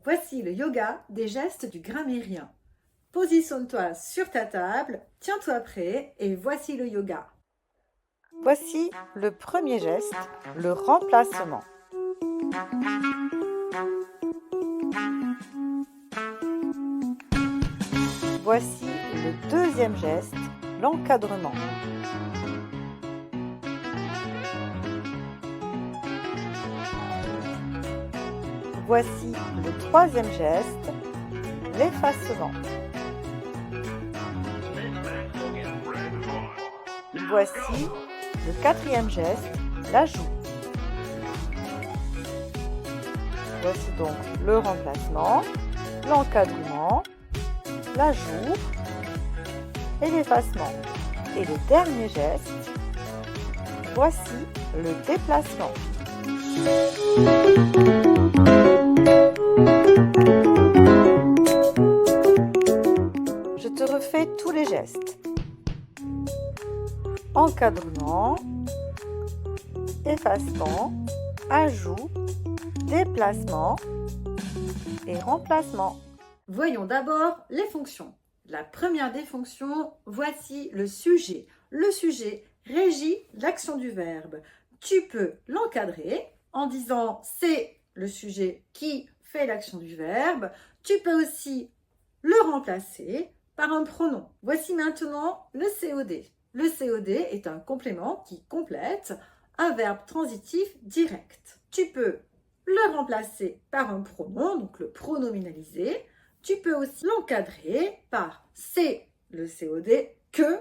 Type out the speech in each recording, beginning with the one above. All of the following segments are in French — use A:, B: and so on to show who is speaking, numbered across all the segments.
A: Voici le yoga des gestes du grammairien. Positionne-toi sur ta table, tiens-toi prêt et voici le yoga.
B: Voici le premier geste, le remplacement. Voici le deuxième geste, l'encadrement. Voici le troisième geste, l'effacement. Voici le quatrième geste, l'ajout. Voici donc le remplacement, l'encadrement, l'ajout et l'effacement. Et le dernier geste, voici le déplacement. Je te refais tous les gestes. Encadrement, effacement, ajout, déplacement et remplacement.
A: Voyons d'abord les fonctions. La première des fonctions, voici le sujet. Le sujet régit l'action du verbe. Tu peux l'encadrer en disant c'est le sujet qui fait l'action du verbe. Tu peux aussi le remplacer par un pronom. Voici maintenant le COD. Le COD est un complément qui complète un verbe transitif direct. Tu peux le remplacer par un pronom, donc le pronominaliser. Tu peux aussi l'encadrer par c'est le COD, que,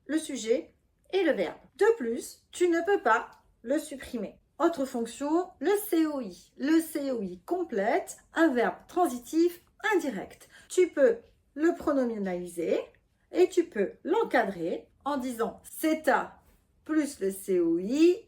A: le sujet et le verbe. De plus, tu ne peux pas le supprimer. Autre fonction, le COI. Le COI complète un verbe transitif indirect. Tu peux le pronominaliser et tu peux l'encadrer en disant c'est à plus le COI,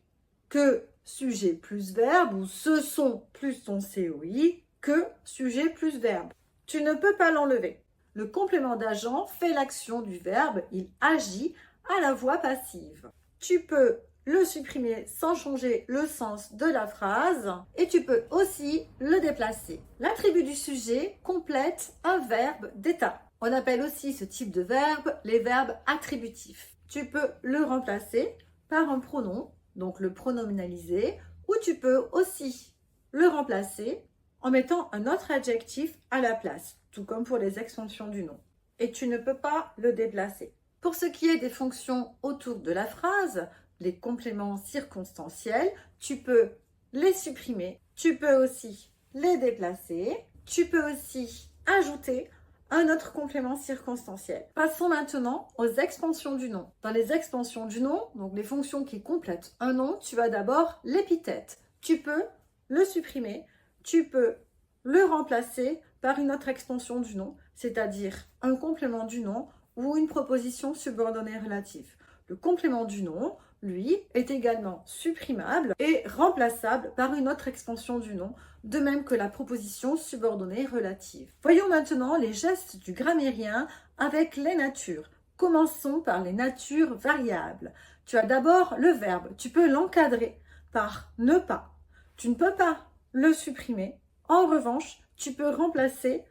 A: que sujet plus verbe ou ce sont plus ton COI, que sujet plus verbe. Tu ne peux pas l'enlever. Le complément d'agent fait l'action du verbe, il agit à la voix passive. Tu peux le supprimer sans changer le sens de la phrase et tu peux aussi le déplacer. L'attribut du sujet complète un verbe d'état. On appelle aussi ce type de verbe les verbes attributifs. Tu peux le remplacer par un pronom, donc le pronominaliser, ou tu peux aussi le remplacer en mettant un autre adjectif à la place, tout comme pour les extensions du nom. Et tu ne peux pas le déplacer. Pour ce qui est des fonctions autour de la phrase, les compléments circonstanciels, tu peux les supprimer, tu peux aussi les déplacer, tu peux aussi ajouter un autre complément circonstanciel. Passons maintenant aux expansions du nom. Dans les expansions du nom, donc les fonctions qui complètent un nom, tu as d'abord l'épithète. Tu peux le supprimer, tu peux le remplacer par une autre expansion du nom, c'est-à-dire un complément du nom ou une proposition subordonnée relative. Le complément du nom, lui, est également supprimable et remplaçable par une autre expansion du nom, de même que la proposition subordonnée relative. Voyons maintenant les gestes du grammairien avec les natures. Commençons par les natures variables. Tu as d'abord le verbe, tu peux l'encadrer par ne pas. Tu ne peux pas le supprimer. En revanche, tu peux remplacer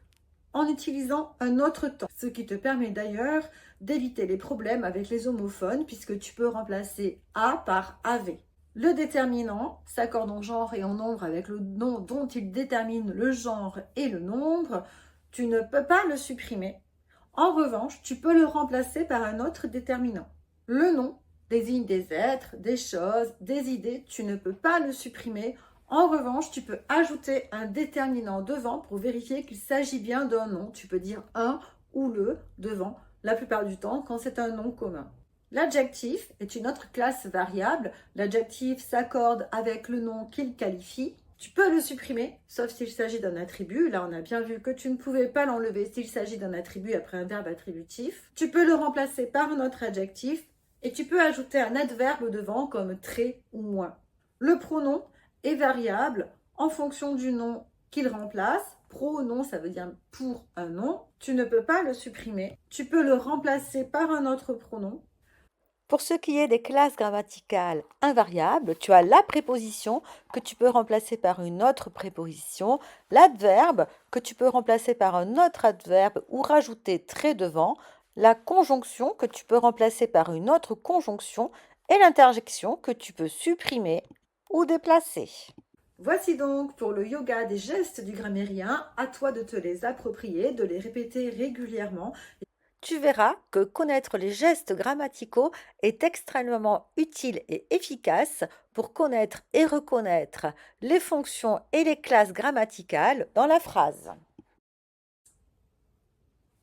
A: en utilisant un autre temps, ce qui te permet d'ailleurs d'éviter les problèmes avec les homophones puisque tu peux remplacer a par avait. Le déterminant s'accorde en genre et en nombre avec le nom dont il détermine le genre et le nombre. Tu ne peux pas le supprimer. En revanche, tu peux le remplacer par un autre déterminant. Le nom désigne des êtres, des choses, des idées. Tu ne peux pas le supprimer. En revanche, tu peux ajouter un déterminant devant pour vérifier qu'il s'agit bien d'un nom. Tu peux dire un ou le devant la plupart du temps quand c'est un nom commun. L'adjectif est une autre classe variable. L'adjectif s'accorde avec le nom qu'il qualifie. Tu peux le supprimer, sauf s'il s'agit d'un attribut. Là, on a bien vu que tu ne pouvais pas l'enlever s'il s'agit d'un attribut après un verbe attributif. Tu peux le remplacer par un autre adjectif et tu peux ajouter un adverbe devant comme très ou moins. Le pronom est variable en fonction du nom qu'il remplace. Pronom, ça veut dire pour un nom. Tu ne peux pas le supprimer. Tu peux le remplacer par un autre pronom.
B: Pour ce qui est des classes grammaticales invariables, tu as la préposition que tu peux remplacer par une autre préposition, l'adverbe que tu peux remplacer par un autre adverbe ou rajouter trait devant, la conjonction que tu peux remplacer par une autre conjonction et l'interjection que tu peux supprimer ou déplacer.
A: Voici donc pour le yoga des gestes du grammairien, à toi de te les approprier, de les répéter régulièrement.
B: Tu verras que connaître les gestes grammaticaux est extrêmement utile et efficace pour connaître et reconnaître les fonctions et les classes grammaticales dans la phrase.